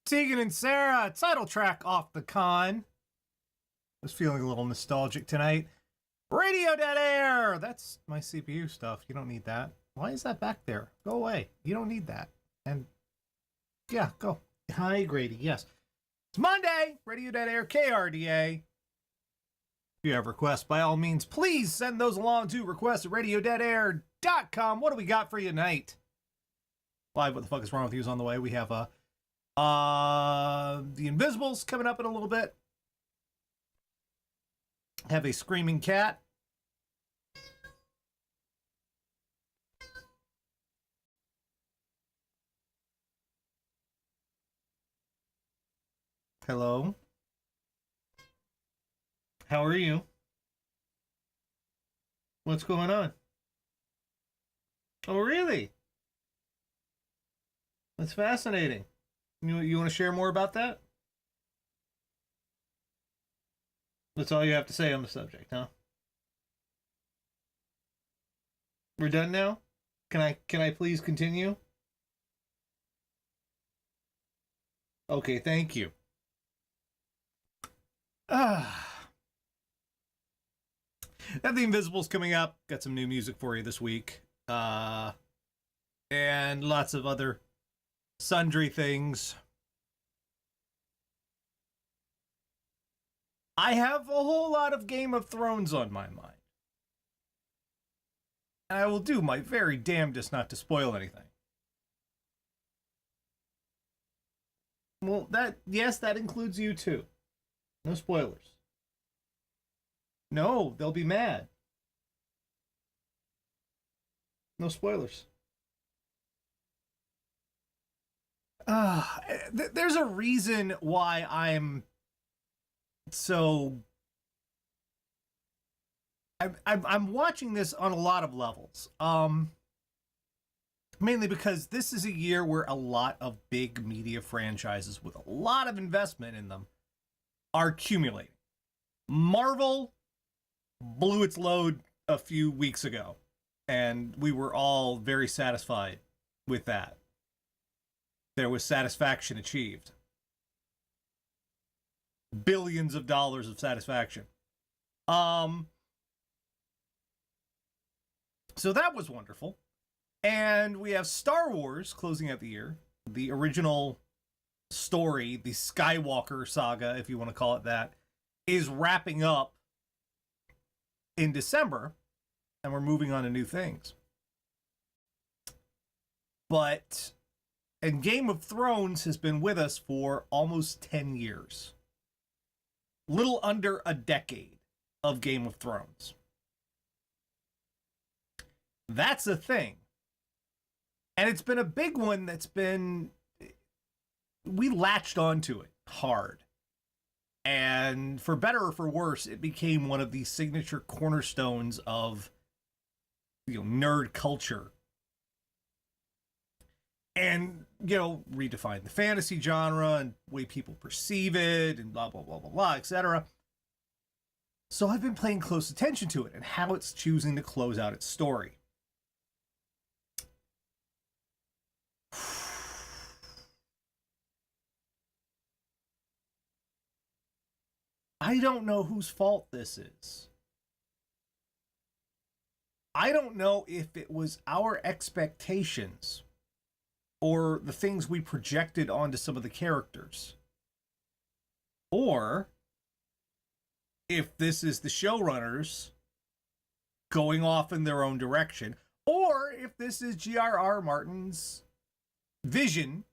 Tegan and Sarah, title track off the con. Was feeling a little nostalgic tonight. Radio Dead Air! That's my CPU stuff. You don't need that. Why is that back there? Go away. You don't need that. And yeah, go. Hi, Grady. Yes. It's Monday. Radio Dead Air, KRDA. If you have requests, by all means, please send those along to requests@radiodeadair.com. What do we got for you tonight? Live, what the fuck is wrong with you is on the way. We have The Invisibles coming up in a little bit. Have a Screaming Cat. Hello. How are you? What's going on? Oh, really? That's fascinating. You want to share more about that? That's all you have to say on the subject, huh? We're done now? Can I please continue? Okay, thank you. Have The Invisibles coming up. Got some new music for you this week. And lots of other sundry things. I have a whole lot of Game of Thrones on my mind. And I will do my very damnedest not to spoil anything. Well, yes, that includes you too. No spoilers. No, they'll be mad. No spoilers. There's a reason why I'm so... I'm watching this on a lot of levels. Mainly because this is a year where a lot of big media franchises with a lot of investment in them are accumulating. Marvel blew its load a few weeks ago, and we were all very satisfied with that. There was satisfaction achieved. Billions of dollars of satisfaction. So that was wonderful. And we have Star Wars closing out the year. The original story, the Skywalker saga, if you want to call it that, is wrapping up in December, and we're moving on to new things. And Game of Thrones has been with us for almost 10 years. Little under a decade of Game of Thrones. That's a thing. And it's been a big one that's been... We latched onto it hard. And for better or for worse, it became one of the signature cornerstones of, nerd culture. And, redefine the fantasy genre and the way people perceive it and blah, blah, blah, blah, blah, etc. So I've been paying close attention to it and how it's choosing to close out its story. I don't know whose fault this is. I don't know if it was our expectations or the things we projected onto some of the characters, or if this is the showrunners going off in their own direction, or if this is G.R.R. Martin's vision.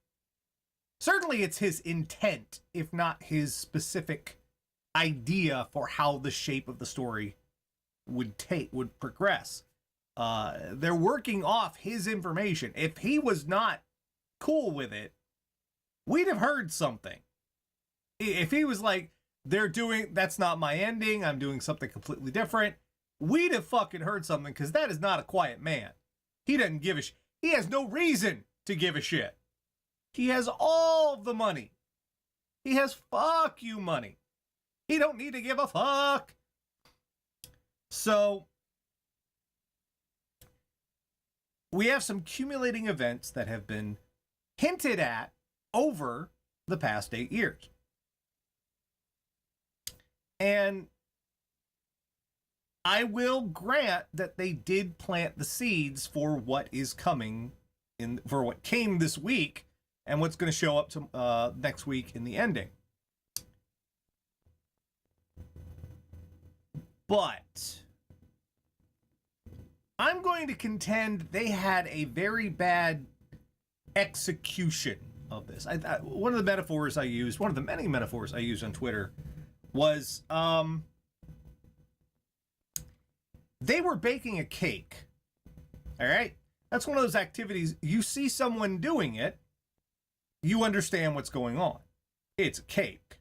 Certainly it's his intent, if not his specific idea for how the shape of the story would progress. They're working off his information. If he was not cool with it, we'd have heard something. If he was like, that's not my ending, I'm doing something completely different, we'd have fucking heard something, because that is not a quiet man. He doesn't give a shit. He has no reason to give a shit. He has all the money. He has fuck you money. He don't need to give a fuck. So we have some accumulating events that have been hinted at over the past 8 years. And I will grant that they did plant the seeds for what is coming for what came this week and what's going to show up to next week in the ending. But I'm going to contend they had a very bad execution of this. One of the metaphors I used, one of the many metaphors I used on Twitter, was they were baking a cake. All right? That's one of those activities, you see someone doing it, you understand what's going on. It's a cake.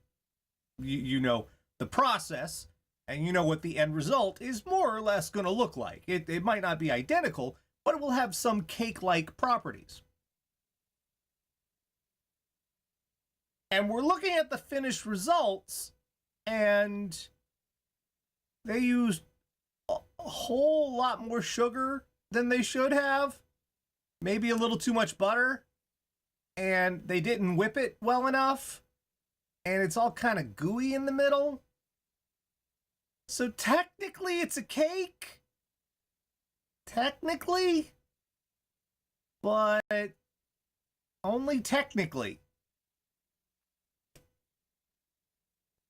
You know the process, and you know what the end result is more or less going to look like. It might not be identical, but it will have some cake-like properties. And we're looking at the finished results, and they used a whole lot more sugar than they should have. Maybe a little too much butter. And they didn't whip it well enough. And it's all kind of gooey in the middle. So technically it's a cake. Technically. But only technically.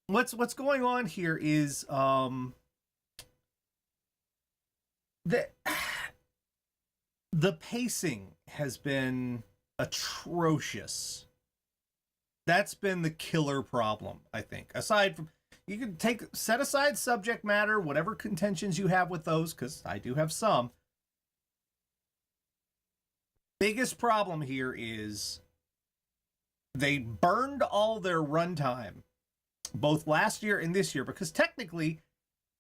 What's going on here is the pacing has been atrocious. That's been the killer problem, I think. Aside from, you can set aside subject matter, whatever contentions you have with those, because I do have some. Biggest problem here is they burned all their runtime, both last year and this year, because technically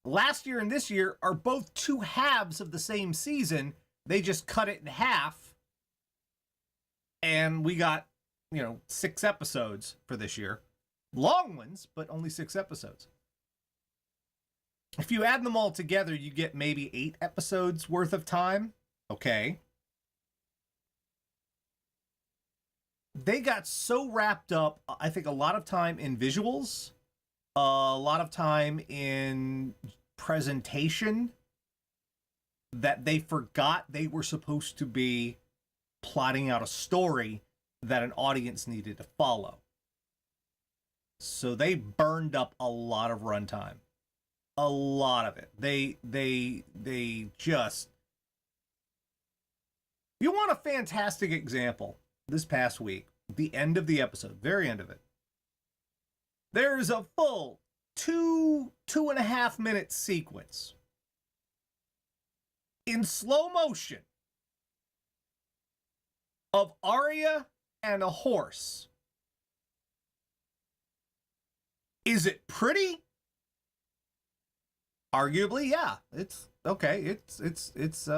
last year and this year are both two halves of the same season. They just cut it in half, and we got, 6 episodes for this year. Long ones, but only 6 episodes. If you add them all together, you get maybe 8 episodes worth of time. Okay. They got so wrapped up, I think, a lot of time in visuals, a lot of time in presentation, that they forgot they were supposed to be plotting out a story that an audience needed to follow. So they burned up a lot of runtime. A lot of it. They just... You want a fantastic example? This past week, the end of the episode, very end of it, there's a full 2.5 minute sequence in slow motion of Arya and a horse. Is it pretty? Arguably, yeah. It's okay. It's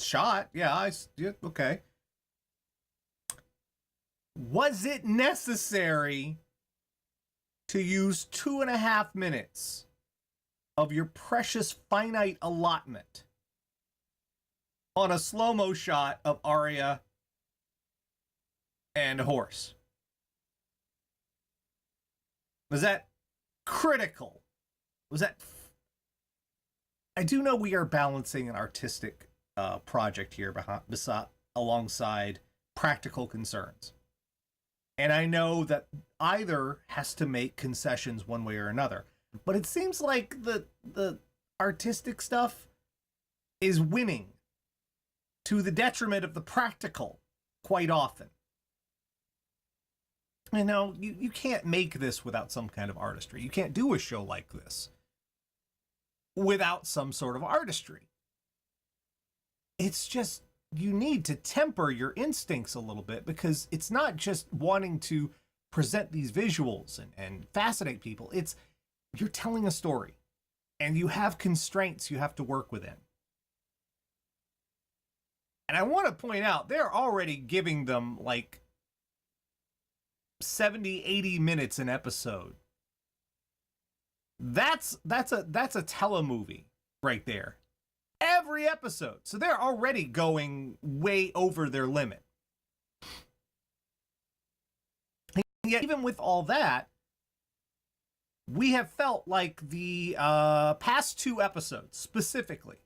shot. Yeah, okay. Was it necessary to use 2.5 minutes of your precious finite allotment on a slow-mo shot of Arya and a horse? Was that critical? Was that... I do know we are balancing an artistic project here alongside practical concerns. And I know that either has to make concessions one way or another. But it seems like the artistic stuff is winning to the detriment of the practical quite often. You can't make this without some kind of artistry. You can't do a show like this without some sort of artistry. It's just, you need to temper your instincts a little bit, because it's not just wanting to present these visuals and fascinate people. It's, you're telling a story and you have constraints you have to work within. And I want to point out, they're already giving them like 70, 80 minutes an episode. That's a telemovie right there. Every episode. So they're already going way over their limit. Yet, even with all that, we have felt like the past 2 episodes specifically.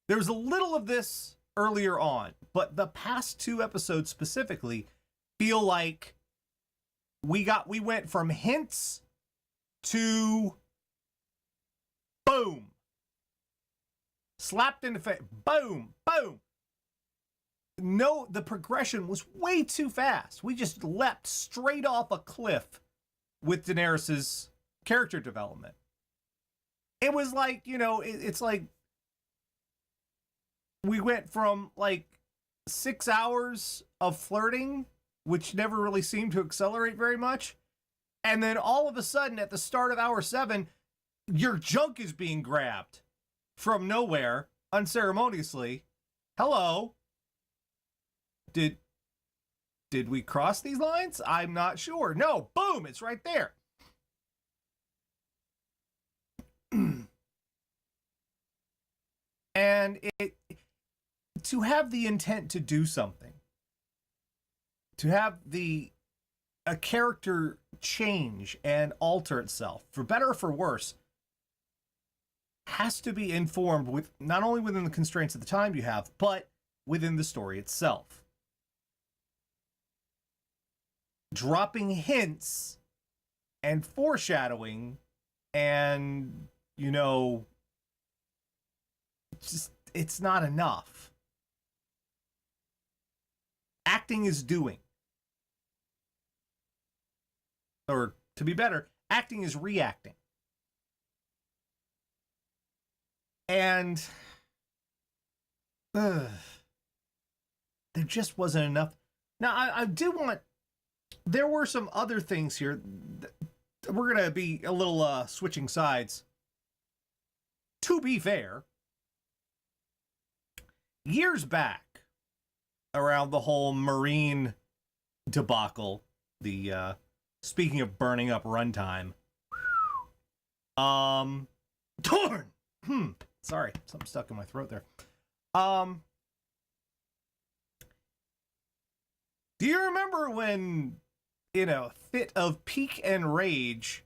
There was a little of this earlier on, but the past 2 episodes specifically feel like we went from hints to boom. Slapped in the face. Boom. Boom. No, the progression was way too fast. We just leapt straight off a cliff with Daenerys's character development. It was like, it's like we went from like 6 hours of flirting, which never really seemed to accelerate very much. And then all of a sudden at the start of hour 7, your junk is being grabbed from nowhere unceremoniously. Hello. Did we cross these lines? I'm not sure. No, boom, it's right there. And to have the intent to do something, to have a character change and alter itself, for better or for worse, has to be informed with not only within the constraints of the time you have, but within the story itself. Dropping hints and foreshadowing and, just, it's not enough. Acting is doing. Or, to be better, acting is reacting. And there just wasn't enough. Now, I do want... There were some other things here. We're going to be a little switching sides. To be fair, years back, around the whole Marine debacle, the speaking of burning up runtime, Torn. Sorry, something stuck in my throat there. Do you remember when, in a fit of pique and rage,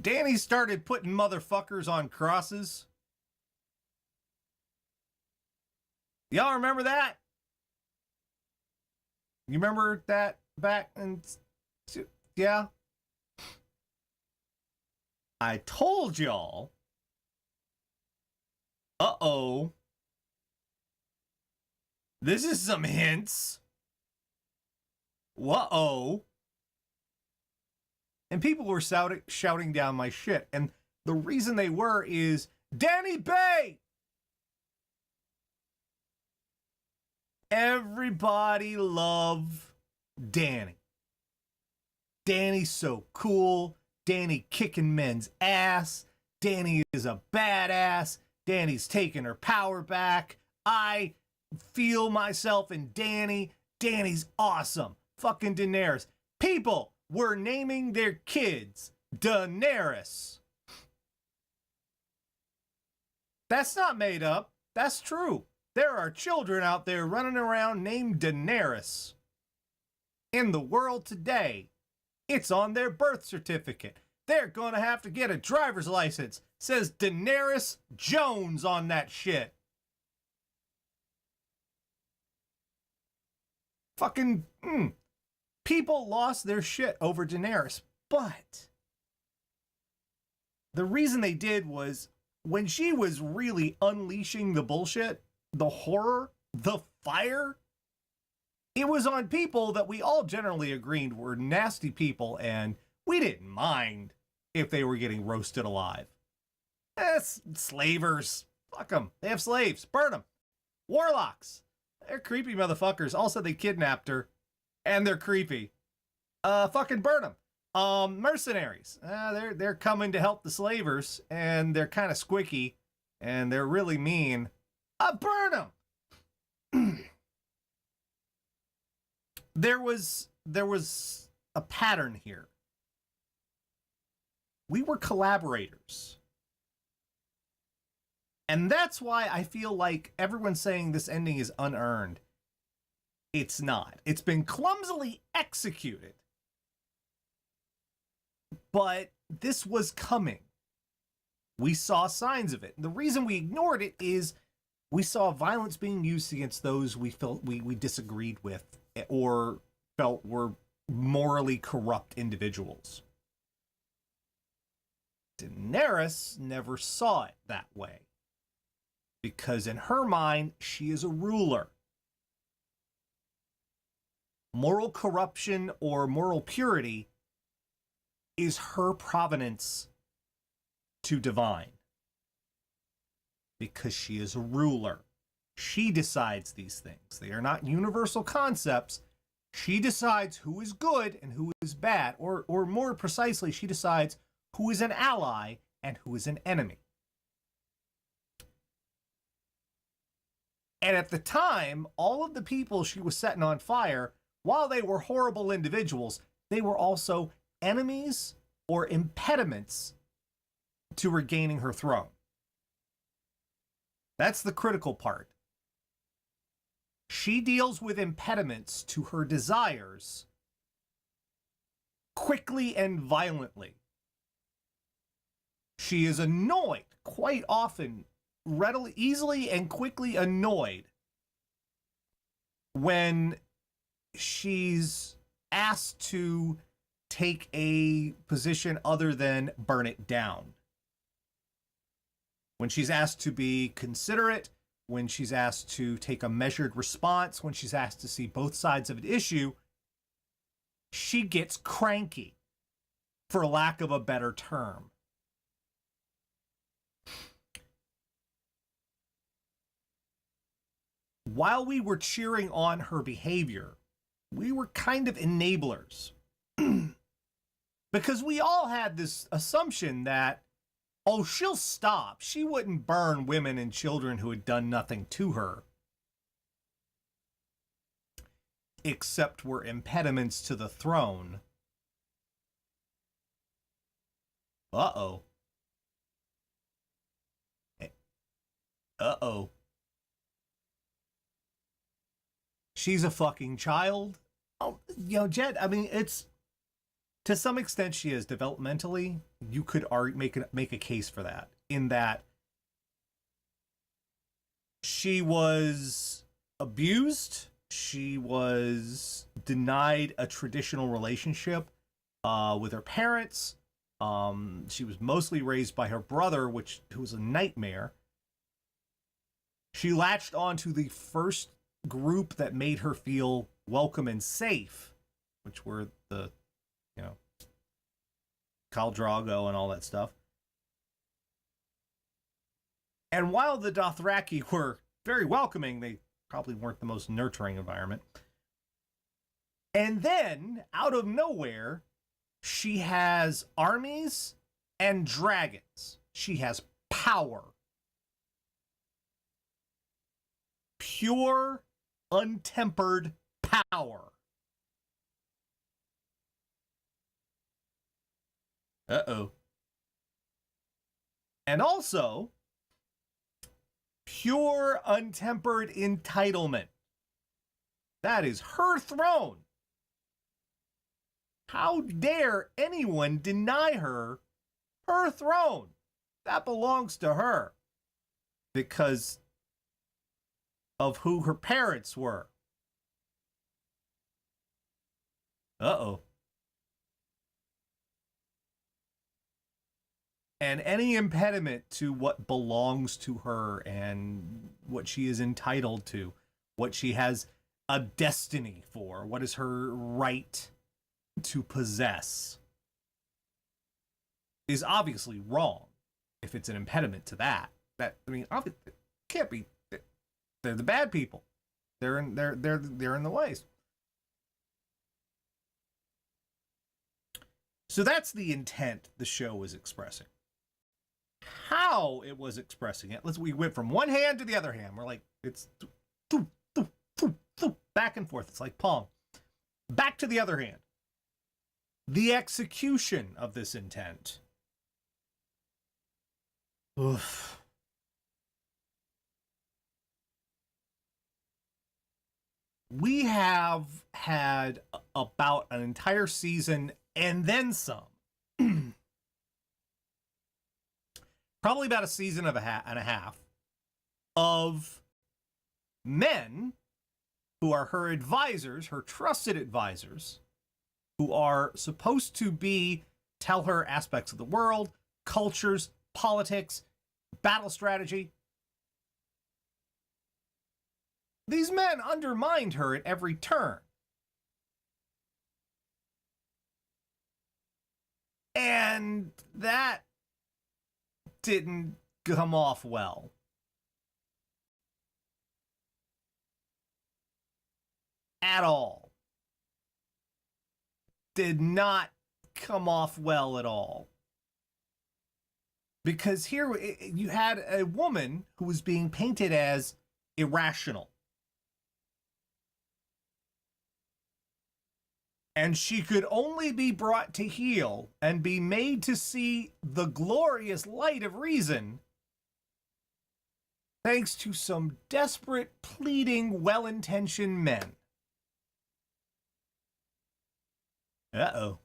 Danny started putting motherfuckers on crosses? Y'all remember that? You remember that back in... Yeah? I told y'all. Uh-oh. This is some hints. Whoa. And people were shouting down my shit. And the reason they were is Danny Bay! Everybody love Danny. Danny's so cool. Danny kicking men's ass. Danny is a badass. Danny's taking her power back. I feel myself in Danny. Danny's awesome. Fucking Daenerys. People were naming their kids Daenerys. That's not made up. That's true. There are children out there running around named Daenerys. In the world today, it's on their birth certificate. They're gonna have to get a driver's license. Says Daenerys Jones on that shit. Fucking, people lost their shit over Daenerys, but the reason they did was when she was really unleashing the bullshit, the horror, the fire, it was on people that we all generally agreed were nasty people, and we didn't mind if they were getting roasted alive. Slavers. Fuck them. They have slaves. Burn them. Warlocks. They're creepy motherfuckers. Also, they kidnapped her, and they're creepy. Fucking burn them. Mercenaries. They're coming to help the slavers, and they're kind of squicky, and they're really mean. Burn them. There was a pattern here. We were collaborators. And that's why I feel like everyone's saying this ending is unearned. It's not. It's been clumsily executed. But this was coming. We saw signs of it. The reason we ignored it is we saw violence being used against those we felt we disagreed with or felt were morally corrupt individuals. Daenerys never saw it that way. Because in her mind, she is a ruler. Moral corruption or moral purity is her provenance to divine. Because she is a ruler. She decides these things. They are not universal concepts. She decides who is good and who is bad. Or more precisely, she decides who is an ally and who is an enemy. And at the time, all of the people she was setting on fire, while they were horrible individuals, they were also enemies or impediments to regaining her throne. That's the critical part. She deals with impediments to her desires quickly and violently. She is annoyed, quite often, readily, easily and quickly annoyed when she's asked to take a position other than burn it down. When she's asked to be considerate, when she's asked to take a measured response, when she's asked to see both sides of an issue, she gets cranky, for lack of a better term. While we were cheering on her behavior, we were kind of enablers. Because we all had this assumption that, oh, she'll stop. She wouldn't burn women and children who had done nothing to her. Except were impediments to the throne. Uh-oh. Uh-oh. She's a fucking child. Oh, you know, Jed, I mean, it's... To some extent, she is developmentally. You could make a case for that. In that she was abused. She was denied a traditional relationship with her parents. She was mostly raised by her brother, who was a nightmare. She latched onto the first group that made her feel welcome and safe, which were the, you know, Khal Drogo and all that stuff. And while the Dothraki were very welcoming, they probably weren't the most nurturing environment. And then, out of nowhere, she has armies and dragons. She has power. Pure, untempered power. Uh-oh. And also, pure, untempered entitlement. That is her throne. How dare anyone deny her her throne? That belongs to her. Because of who her parents were. Uh-oh. And any impediment to what belongs to her and what she is entitled to, what she has a destiny for, what is her right to possess, is obviously wrong. If it's an impediment to that, I mean, obviously, it can't be. They're the bad people. They're in the ways. So that's the intent the show was expressing. How it was expressing it, we went from one hand to the other hand. We're like, it's back and forth. It's like Pong. Back to the other hand. The execution of this intent. Oof. we have had about an entire season and then some. Probably about a season and a half of men who are her advisors, her trusted advisors, who are supposed to tell her aspects of the world, cultures, politics, battle strategy. These men undermined her at every turn. And that didn't come off well. At all. Did not come off well at all. Because here you had a woman who was being painted as irrational. And she could only be brought to heel and be made to see the glorious light of reason thanks to some desperate, pleading, well-intentioned men. Uh-oh.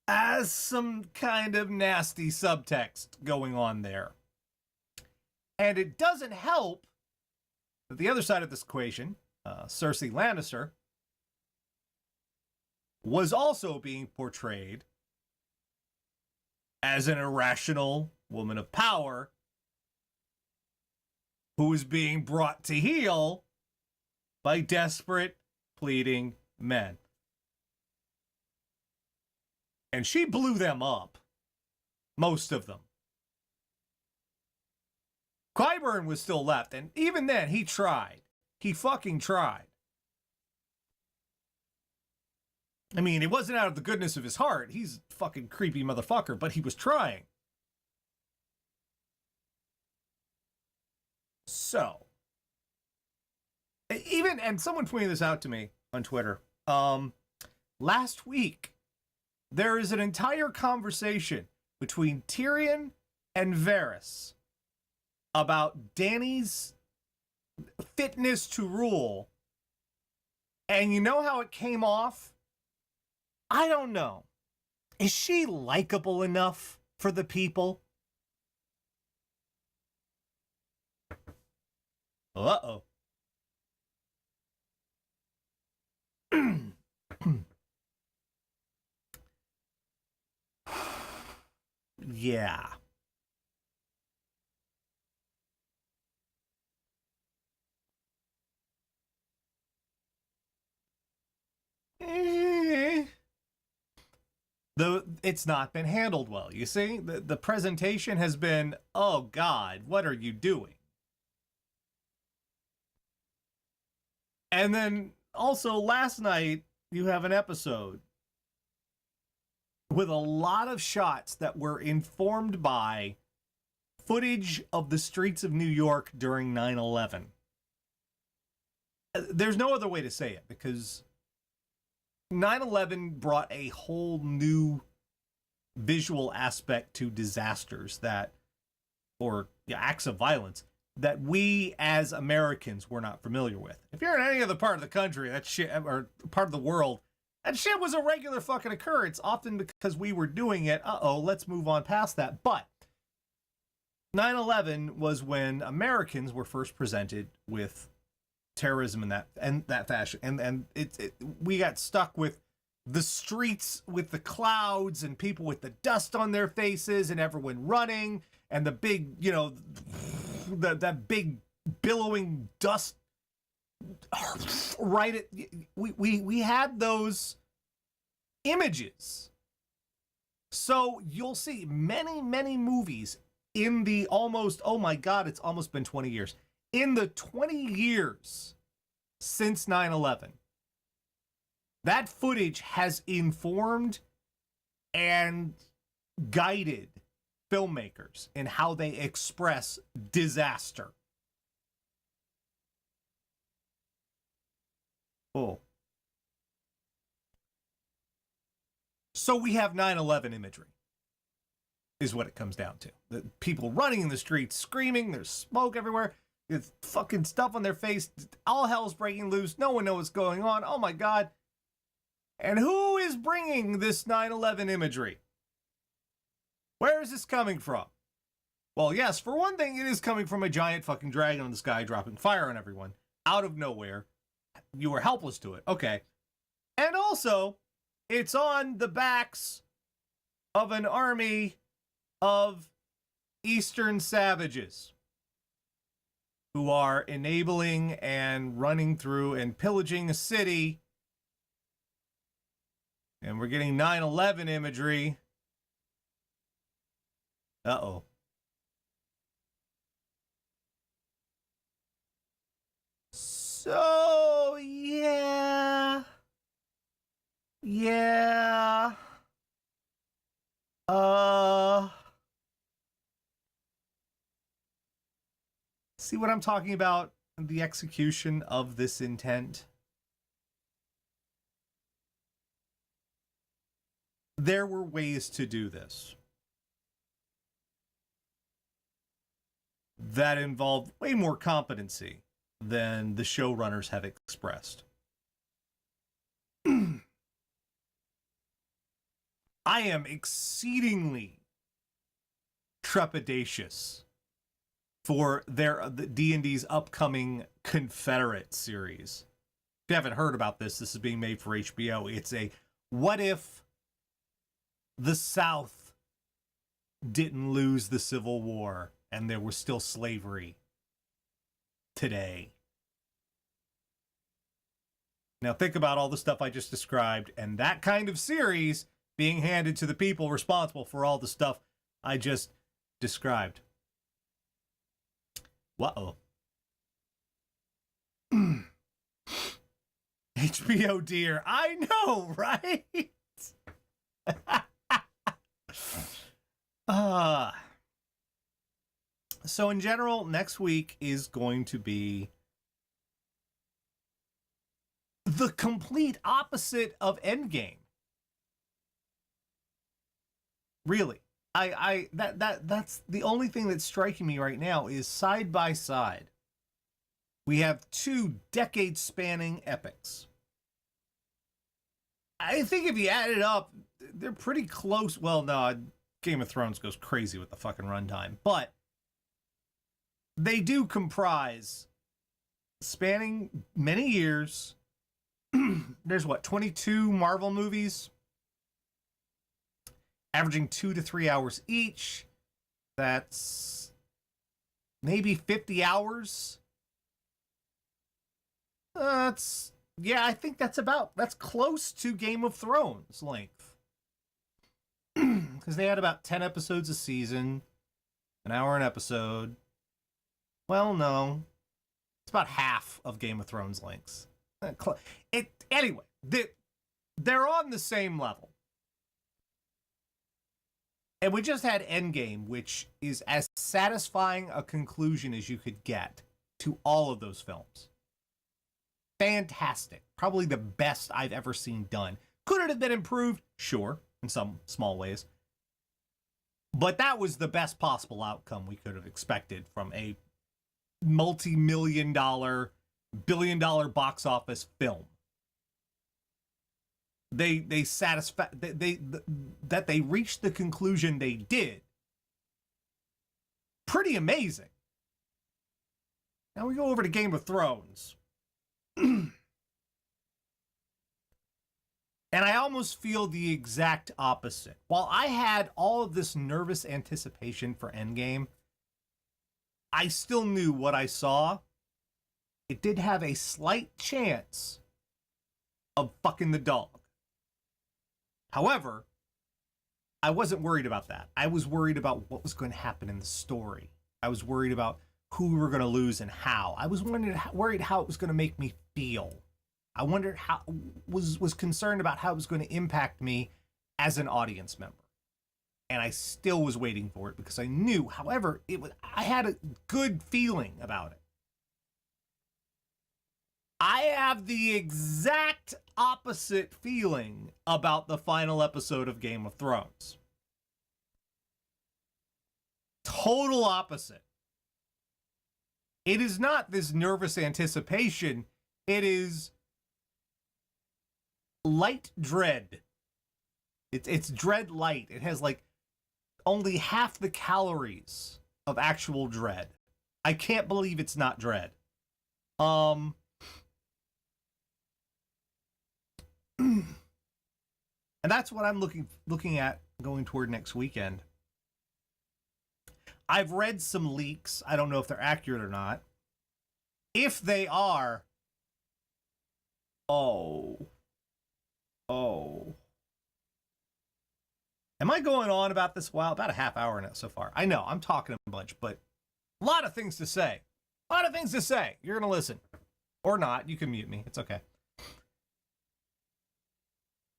As some kind of nasty subtext going on there. And it doesn't help that the other side of this equation, Cersei Lannister, was also being portrayed as an irrational woman of power who is being brought to heel by desperate, pleading men. And she blew them up. Most of them. Qyburn was still left, and even then, he tried. He fucking tried. I mean, it wasn't out of the goodness of his heart. He's a fucking creepy motherfucker, but he was trying. So, even, and someone pointed this out to me on Twitter, last week, there is an entire conversation between Tyrion and Varys about Dany's fitness to rule. And you know how it came off? I don't know. Is she likable enough for the people? Uh-oh. Yeah. It's not been handled well. You see, the presentation has been, oh God, what are you doing? And then also last night, you have an episode with a lot of shots that were informed by footage of the streets of New York during 9/11. There's no other way to say it, because 9/11 brought a whole new visual aspect to disasters or acts of violence that we as Americans were not familiar with. If you're in any other part of the country, that shit, or part of the world, that shit was a regular fucking occurrence, often because we were doing it. Let's move on past that. But 9/11 was when Americans were first presented with terrorism in that fashion, and we got stuck with the streets with the clouds and people with the dust on their faces and everyone running and the big, that big billowing dust right at we had those images. So you'll see many movies in the almost, oh my God, it's almost been 20 years. In the 20 years since 9/11, that footage has informed and guided filmmakers in how they express disaster. Oh. So we have 9/11 imagery, is what it comes down to. The people running in the streets, screaming, there's smoke everywhere. It's fucking stuff on their face. All hell's breaking loose. No one knows what's going on. Oh my God. And who is bringing this 9/11 imagery? Where is this coming from? Well, yes, for one thing, it is coming from a giant fucking dragon in the sky dropping fire on everyone out of nowhere. You were helpless to it. Okay. And also, it's on the backs of an army of Eastern savages who are enabling and running through and pillaging a city. And we're getting 9/11 imagery. Uh-oh. So, yeah. Yeah. See what I'm talking about? The execution of this intent. There were ways to do this that involved way more competency than the showrunners have expressed. I am exceedingly trepidatious for the D&D's upcoming Confederate series. If you haven't heard about this, this is being made for HBO. It's a what if the South didn't lose the Civil War and there was still slavery today. Now think about all the stuff I just described and that kind of series being handed to the people responsible for all the stuff I just described. Uh-oh. HBOh dear. I know, right? So in general, next week is going to be the complete opposite of Endgame. Really. That's the only thing that's striking me right now is side by side. We have 2 decade-spanning epics. I think if you add it up, they're pretty close. Well, no, Game of Thrones goes crazy with the fucking runtime, but they do comprise spanning many years. There's 22 Marvel movies, averaging 2 to 3 hours each. That's maybe 50 hours. I think that's close to Game of Thrones length. Because they had about 10 episodes a season, an hour an episode. Well, no. It's about half of Game of Thrones lengths. Anyway, they're on the same level. And we just had Endgame, which is as satisfying a conclusion as you could get to all of those films. Fantastic. Probably the best I've ever seen done. Could it have been improved? Sure, in some small ways. But that was the best possible outcome we could have expected from a multi-million-dollar, billion-dollar box office film. They reached the conclusion they did. Pretty amazing. Now we go over to Game of Thrones. And I almost feel the exact opposite. While I had all of this nervous anticipation for Endgame, I still knew what I saw. It did have a slight chance of fucking the dog. However, I wasn't worried about that. I was worried about what was going to happen in the story. I was worried about who we were going to lose and how. I was worried how it was going to make me feel. I wondered was concerned about how it was going to impact me as an audience member. And I still was waiting for it because I knew, however, I had a good feeling about it. I have the exact opposite feeling about the final episode of Game of Thrones. Total opposite. It is not this nervous anticipation. It is light dread. It's dread light. It has like only half the calories of actual dread. I can't believe it's not dread. And that's what I'm looking at going toward next weekend. I've read some leaks. I don't know if they're accurate or not. If they are, oh. Am I going on about this a while? About a half hour now so far. I know, I'm talking a bunch, but a lot of things to say. You're going to listen. Or not. You can mute me. It's okay.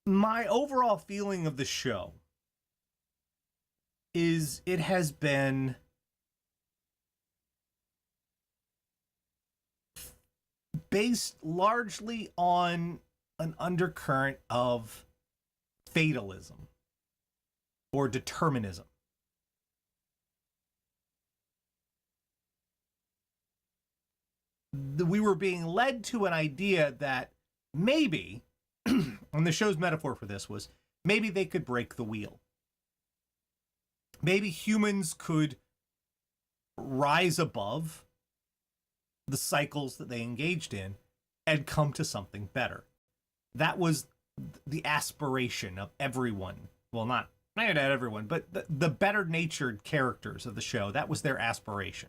My overall feeling of the show is it has been based largely on an undercurrent of fatalism or determinism. We were being led to an idea that maybe, and the show's metaphor for this was, maybe they could break the wheel. Maybe humans could rise above the cycles that they engaged in and come to something better. That was the aspiration of everyone. Well, not everyone, but the better-natured characters of the show. That was their aspiration.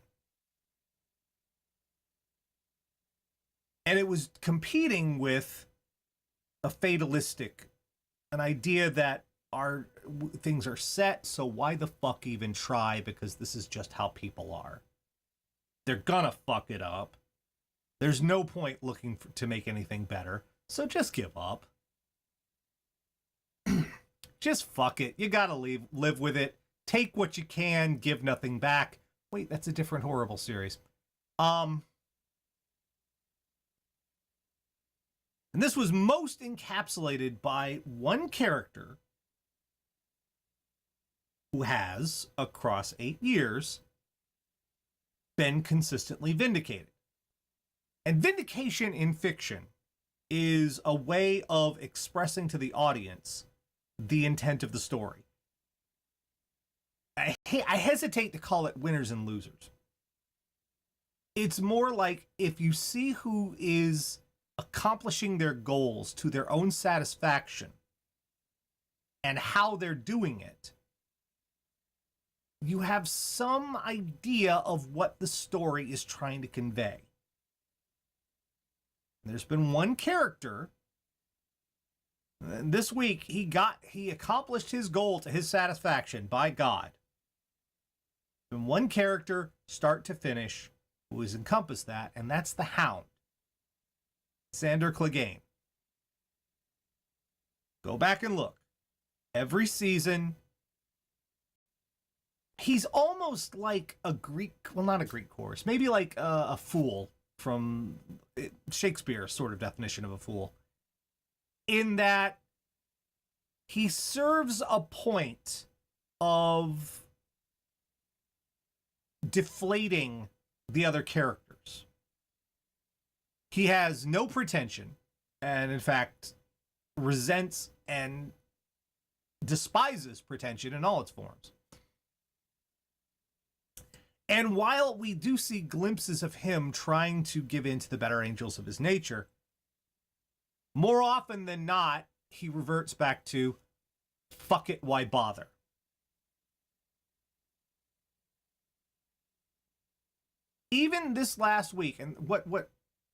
And it was competing with a fatalistic, an idea that our things are set, so why the fuck even try, because this is just how people are. They're gonna fuck it up. There's no point looking to make anything better, so just give up. Just fuck it. You gotta live with it. Take what you can, give nothing back. Wait, that's a different horrible series. And this was most encapsulated by one character who has, across 8 years, been consistently vindicated. And vindication in fiction is a way of expressing to the audience the intent of the story. I hesitate to call it winners and losers. It's more like if you see who is accomplishing their goals to their own satisfaction and how they're doing it, you have some idea of what the story is trying to convey. There's been one character, and this week he accomplished his goal to his satisfaction, by God. And one character, start to finish, who has encompassed that, and that's the Hound, Sandor Clegane. Go back and look. Every season, he's almost like a Greek, well, not a Greek chorus, maybe like a fool from Shakespeare's sort of definition of a fool, in that he serves a point of deflating the other characters. He has no pretension, and in fact resents and despises pretension in all its forms. And while we do see glimpses of him trying to give in to the better angels of his nature, more often than not, he reverts back to, fuck it, why bother? Even this last week, and what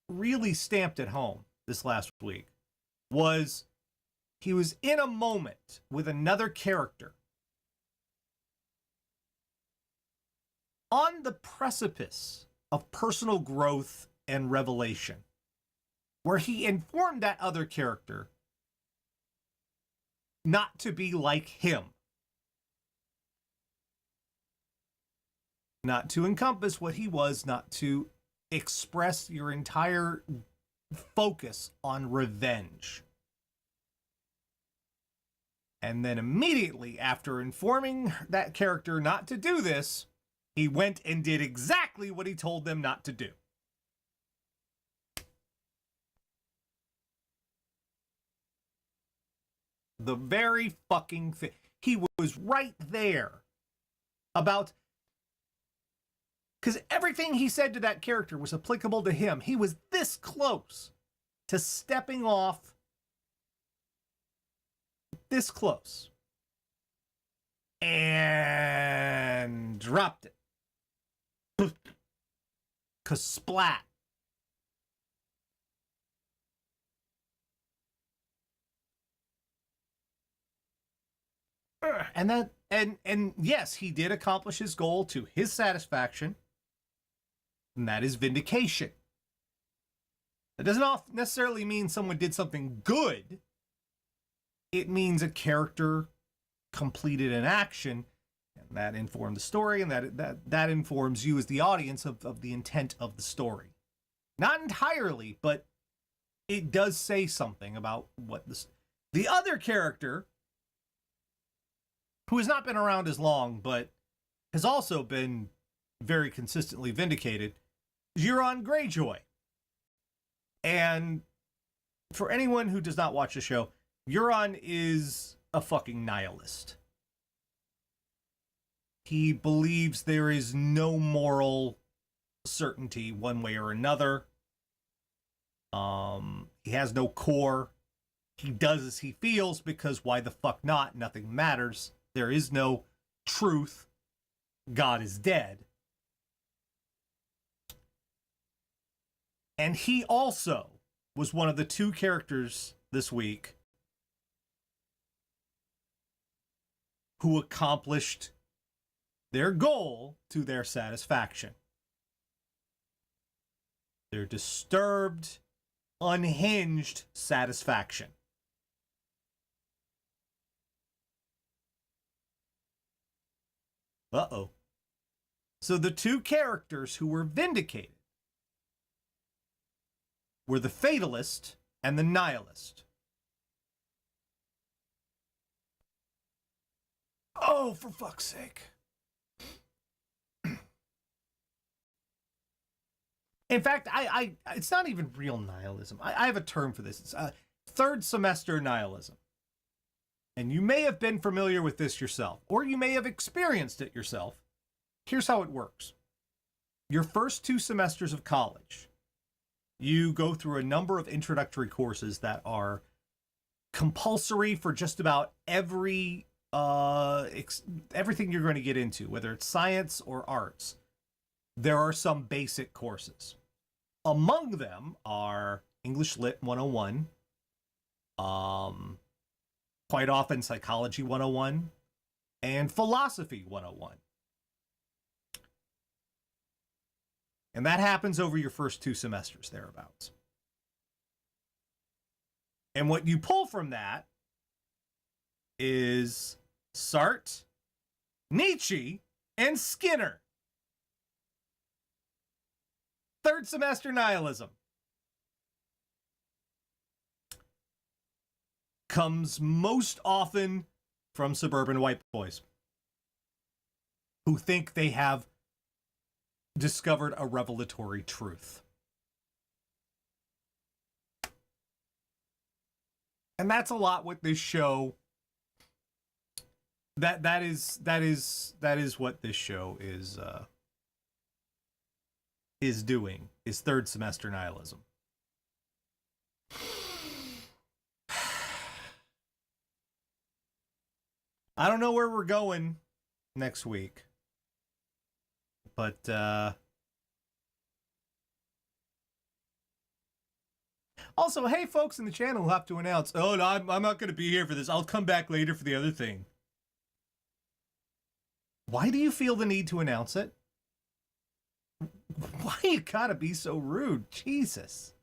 really stamped it home this last week was he was in a moment with another character on the precipice of personal growth and revelation, where he informed that other character not to be like him, not to encompass what he was, not to express your entire focus on revenge. And then immediately after informing that character not to do this, He went and did exactly what he told them not to do. The very fucking thing. He was right there about... Because everything he said to that character was applicable to him. He was this close to stepping off. This close. And dropped it. Cause splat. And yes, he did accomplish his goal to his satisfaction. And that is vindication. That doesn't necessarily mean someone did something good. It means a character completed an action, and that informed the story, and that informs you as the audience of the intent of the story. Not entirely, but it does say something about what the other character, who has not been around as long, but has also been very consistently vindicated, Euron Greyjoy. And for anyone who does not watch the show, Euron is a fucking nihilist. He believes there is no moral certainty one way or another. He has no core. He does as he feels because why the fuck not? Nothing matters. There is no truth. God is dead. And he also was one of the two characters this week who accomplished their goal to their satisfaction. Their disturbed, unhinged satisfaction. Uh-oh. So the two characters who were vindicated were the fatalist and the nihilist. Oh, for fuck's sake. In fact, it's not even real nihilism. I have a term for this. It's third semester nihilism. And you may have been familiar with this yourself, or you may have experienced it yourself. Here's how it works. Your first 2 semesters of college, you go through a number of introductory courses that are compulsory for just about everything you're going to get into, whether it's science or arts. There are some basic courses. Among them are English Lit 101, quite often Psychology 101, and Philosophy 101. And that happens over your first 2 semesters, thereabouts. And what you pull from that is Sartre, Nietzsche, and Skinner. Third semester nihilism comes most often from suburban white boys who think they have discovered a revelatory truth. And that's a lot what this show that is what this show is doing, is third semester nihilism. I don't know where we're going next week, but also, hey folks in the channel who have to announce, oh, no, I'm not going to be here for this. I'll come back later for the other thing. Why do you feel the need to announce it? Why you gotta be so rude? Jesus.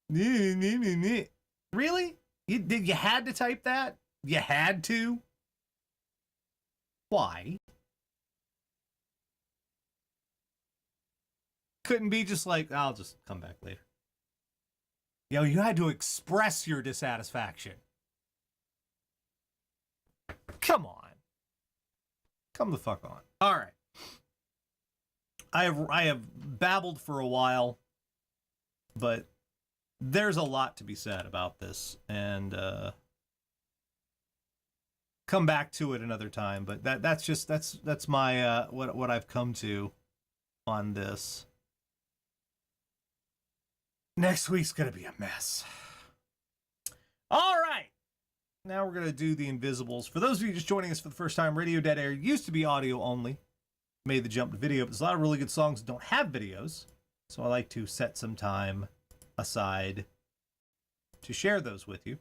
Really? You had to type that? You had to? Why? Couldn't be just like, I'll just come back later. Yo, you had to express your dissatisfaction. Come on. come the fuck on. All right. I have babbled for a while, but there's a lot to be said about this, and come back to it another time. But that's my what I've come to on this. Next week's gonna be a mess. All right. Now we're gonna do the Invisibles. For those of you just joining us for the first time, Radio Dead Air used to be audio only. Made the jump to video, but there's a lot of really good songs that don't have videos, so I like to set some time aside to share those with you.